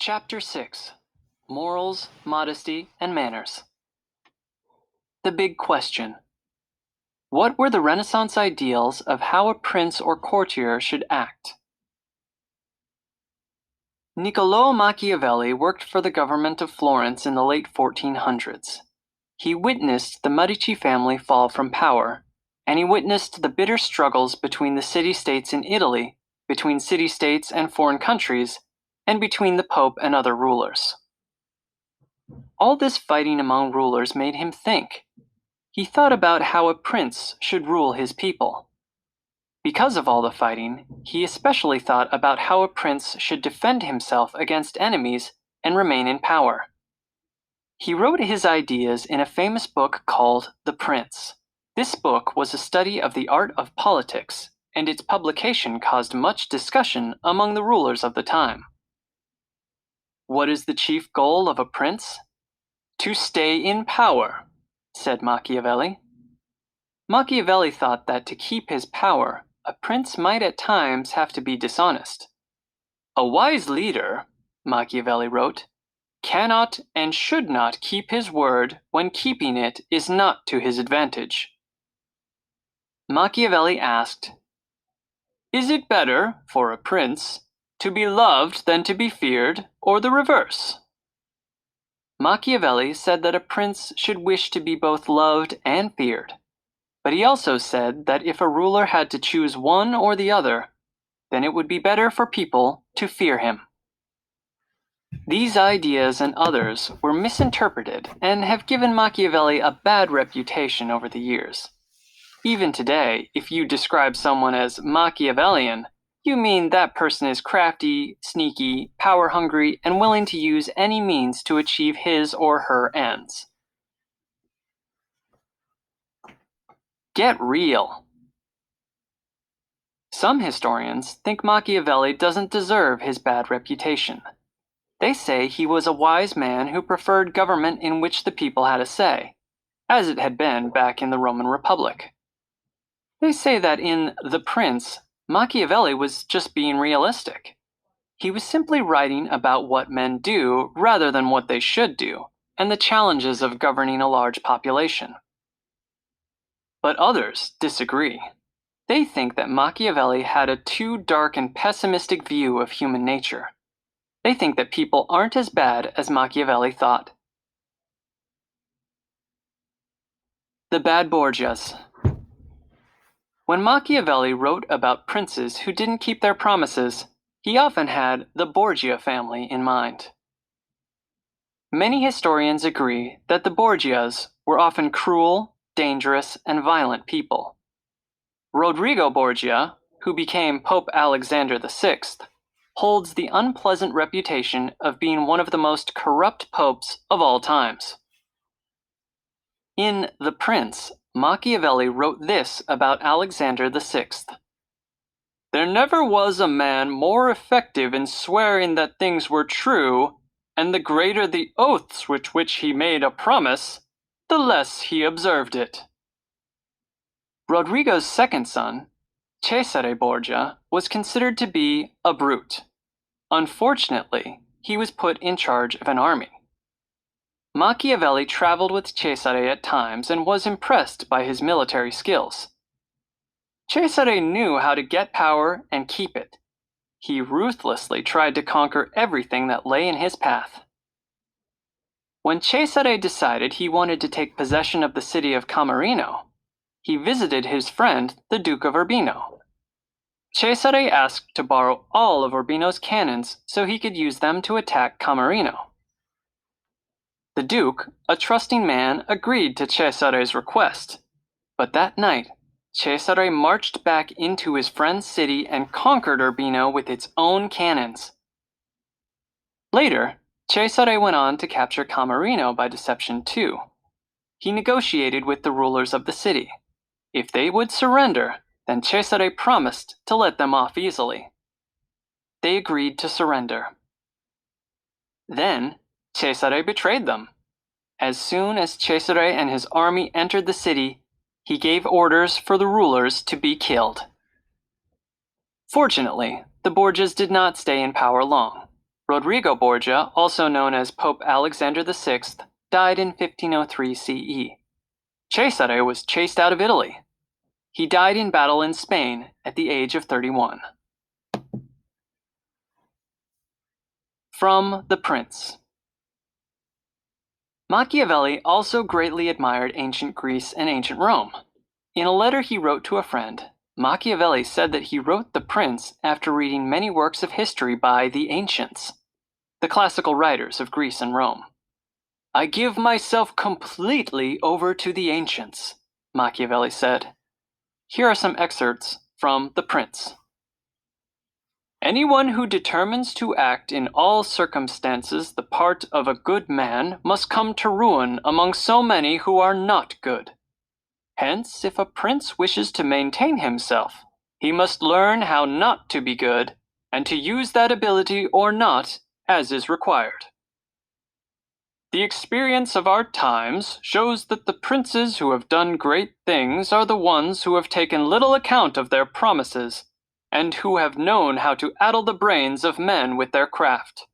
Chapter 6: Morals, Modesty, and Manners. The Big Question. What were the Renaissance ideals of how a prince or courtier should act? Niccolò Machiavelli worked for the government of Florence in the late 1400s. He witnessed the Medici family fall from power, and he witnessed the bitter struggles between the city-states in Italy, between city-states and foreign countries, and between the Pope and other rulers. All this fighting among rulers made him think. He thought about how a prince should rule his people. Because of all the fighting, he especially thought about how a prince should defend himself against enemies and remain in power. He wrote his ideas in a famous book called The Prince. This book was a study of the art of politics, and its publication caused much discussion among the rulers of the time. What is the chief goal of a prince? To stay in power, said Machiavelli. Machiavelli thought that to keep his power, a prince might at times have to be dishonest. A wise leader, Machiavelli wrote, cannot and should not keep his word when keeping it is not to his advantage. Machiavelli asked, "Is it better, for a prince, to be loved than to be feared, or the reverse?" Machiavelli said that a prince should wish to be both loved and feared, but he also said that if a ruler had to choose one or the other, then it would be better for people to fear him. These ideas and others were misinterpreted and have given Machiavelli a bad reputation over the years. Even today, if you describe someone as Machiavellian, you mean that person is crafty, sneaky, power-hungry, and willing to use any means to achieve his or her ends. Get real. Some historians think Machiavelli doesn't deserve his bad reputation. They say he was a wise man who preferred government in which the people had a say, as it had been back in the Roman Republic. They say that in The Prince, Machiavelli was just being realistic. He was simply writing about what men do rather than what they should do, and the challenges of governing a large population. But others disagree. They think that Machiavelli had a too dark and pessimistic view of human nature. They think that people aren't as bad as Machiavelli thought. The Bad Borgias. When Machiavelli wrote about princes who didn't keep their promises, he often had the Borgia family in mind. Many historians agree that the Borgias were often cruel, dangerous, and violent people. Rodrigo Borgia, who became Pope Alexander VI, holds the unpleasant reputation of being one of the most corrupt popes of all times. In The Prince, Machiavelli wrote this about Alexander VI. There never was a man more effective in swearing that things were true, and the greater the oaths with which he made a promise, the less he observed it. Rodrigo's second son, Cesare Borgia, was considered to be a brute. Unfortunately, he was put in charge of an army. Machiavelli traveled with Cesare at times and was impressed by his military skills. Cesare knew how to get power and keep it. He ruthlessly tried to conquer everything that lay in his path. When Cesare decided he wanted to take possession of the city of Camerino, he visited his friend, the Duke of Urbino. Cesare asked to borrow all of Urbino's cannons so he could use them to attack Camerino. The Duke, a trusting man, agreed to Cesare's request, but that night, Cesare marched back into his friend's city and conquered Urbino with its own cannons. Later, Cesare went on to capture Camerino by deception too. He negotiated with the rulers of the city. If they would surrender, then Cesare promised to let them off easily. They agreed to surrender. Then, Cesare betrayed them. As soon as Cesare and his army entered the city, he gave orders for the rulers to be killed. Fortunately, the Borgias did not stay in power long. Rodrigo Borgia, also known as Pope Alexander VI, died in 1503 CE. Cesare was chased out of Italy. He died in battle in Spain at the age of 31. From The Prince. Machiavelli also greatly admired ancient Greece and ancient Rome. In a letter he wrote to a friend, Machiavelli said that he wrote The Prince after reading many works of history by the ancients, the classical writers of Greece and Rome. "I give myself completely over to the ancients," Machiavelli said. Here are some excerpts from The Prince. "Anyone who determines to act in all circumstances the part of a good man must come to ruin among so many who are not good. Hence, if a prince wishes to maintain himself, he must learn how not to be good, and to use that ability or not as is required. The experience of our times shows that the princes who have done great things are the ones who have taken little account of their promises, and who have known how to addle the brains of men with their craft.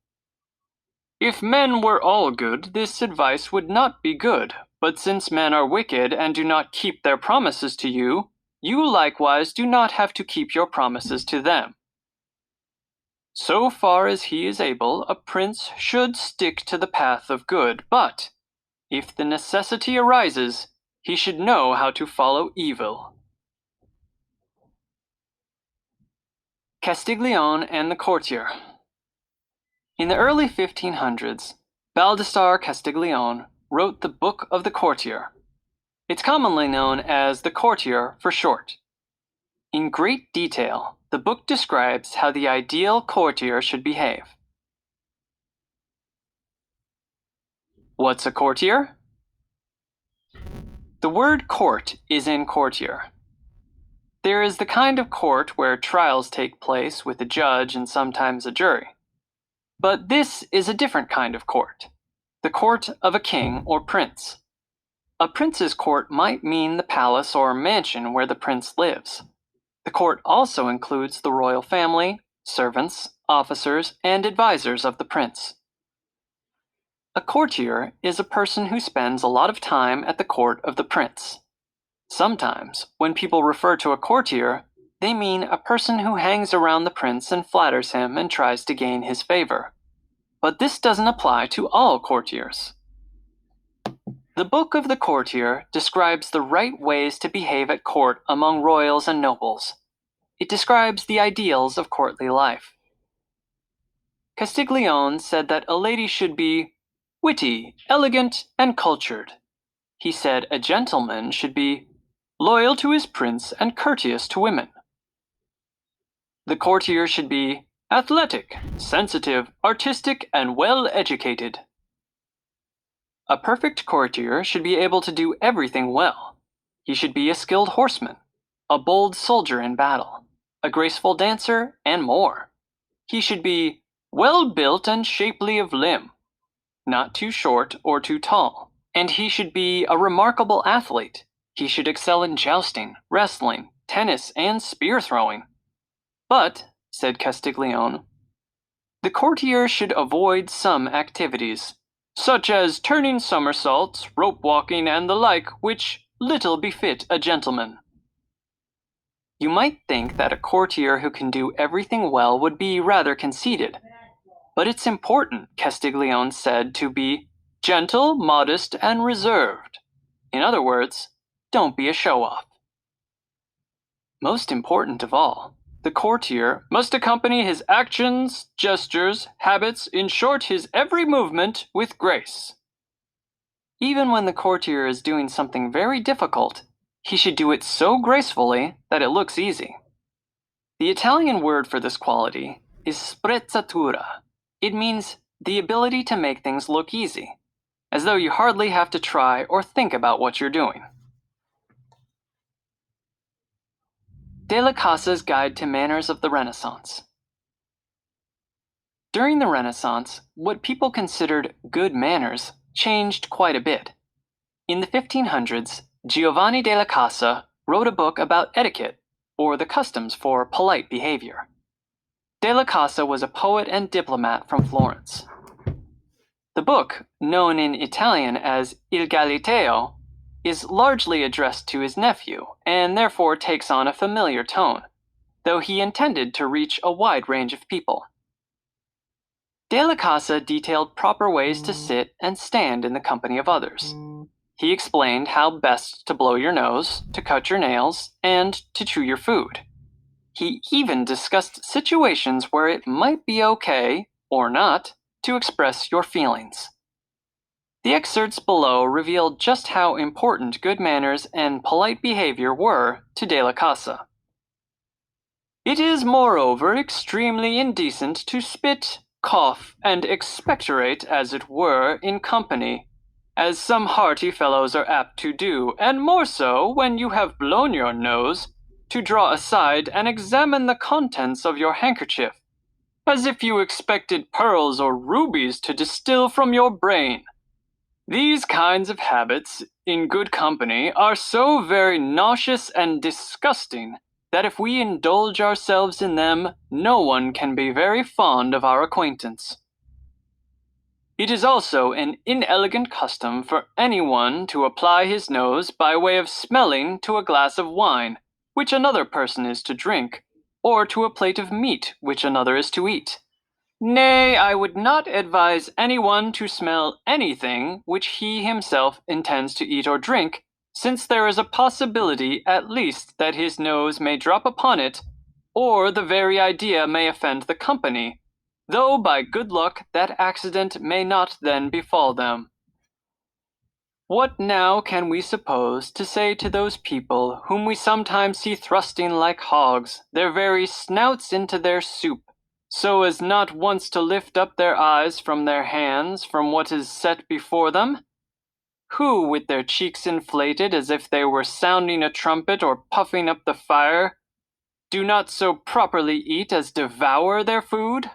If men were all good, this advice would not be good, but since men are wicked and do not keep their promises to you, you likewise do not have to keep your promises to them. So far as he is able, a prince should stick to the path of good, but if the necessity arises, he should know how to follow evil." Castiglione and the Courtier. In the early 1500s, Baldassare Castiglione wrote the Book of the Courtier. It's commonly known as the Courtier for short. In great detail, the book describes how the ideal courtier should behave. What's a courtier? The word court is in courtier. There is the kind of court where trials take place with a judge and sometimes a jury. But this is a different kind of court, the court of a king or prince. A prince's court might mean the palace or mansion where the prince lives. The court also includes the royal family, servants, officers, and advisors of the prince. A courtier is a person who spends a lot of time at the court of the prince. Sometimes, when people refer to a courtier, they mean a person who hangs around the prince and flatters him and tries to gain his favor. But this doesn't apply to all courtiers. The Book of the Courtier describes the right ways to behave at court among royals and nobles. It describes the ideals of courtly life. Castiglione said that a lady should be witty, elegant, and cultured. He said a gentleman should be loyal to his prince and courteous to women. The courtier should be athletic, sensitive, artistic, and well-educated. A perfect courtier should be able to do everything well. He should be a skilled horseman, a bold soldier in battle, a graceful dancer, and more. He should be well-built and shapely of limb, not too short or too tall, and he should be a remarkable athlete. He should excel in jousting, wrestling, tennis, and spear throwing. But, said Castiglione, the courtier should avoid some activities, such as turning somersaults, rope walking, and the like, which little befit a gentleman. You might think that a courtier who can do everything well would be rather conceited, but it's important, Castiglione said, to be gentle, modest, and reserved. In other words, don't be a show-off. Most important of all, the courtier must accompany his actions, gestures, habits, in short, his every movement, with grace. Even when the courtier is doing something very difficult, he should do it so gracefully that it looks easy. The Italian word for this quality is sprezzatura. It means the ability to make things look easy, as though you hardly have to try or think about what you're doing. Della Casa's Guide to Manners of the Renaissance. During the Renaissance, what people considered good manners changed quite a bit. In the 1500s, Giovanni della Casa wrote a book about etiquette, or the customs for polite behavior. Della Casa was a poet and diplomat from Florence. The book, known in Italian as Il Galiteo, is largely addressed to his nephew and therefore takes on a familiar tone, though he intended to reach a wide range of people. Della Casa detailed proper ways to sit and stand in the company of others. He explained how best to blow your nose, to cut your nails, and to chew your food. He even discussed situations where it might be okay, or not, to express your feelings. The excerpts below reveal just how important good manners and polite behavior were to Della Casa. It is moreover extremely indecent to spit, cough, and expectorate, as it were, in company, as some hearty fellows are apt to do, and more so when you have blown your nose, to draw aside and examine the contents of your handkerchief, as if you expected pearls or rubies to distill from your brain. These kinds of habits, in good company, are so very nauseous and disgusting that if we indulge ourselves in them, no one can be very fond of our acquaintance. It is also an inelegant custom for anyone to apply his nose by way of smelling to a glass of wine, which another person is to drink, or to a plate of meat which another is to eat. Nay, I would not advise anyone to smell anything which he himself intends to eat or drink, since there is a possibility at least that his nose may drop upon it, or the very idea may offend the company, though by good luck that accident may not then befall them. What now can we suppose to say to those people whom we sometimes see thrusting like hogs their very snouts into their soup, so as not once to lift up their eyes from their hands from what is set before them? Who, with their cheeks inflated as if they were sounding a trumpet or puffing up the fire, do not so properly eat as devour their food?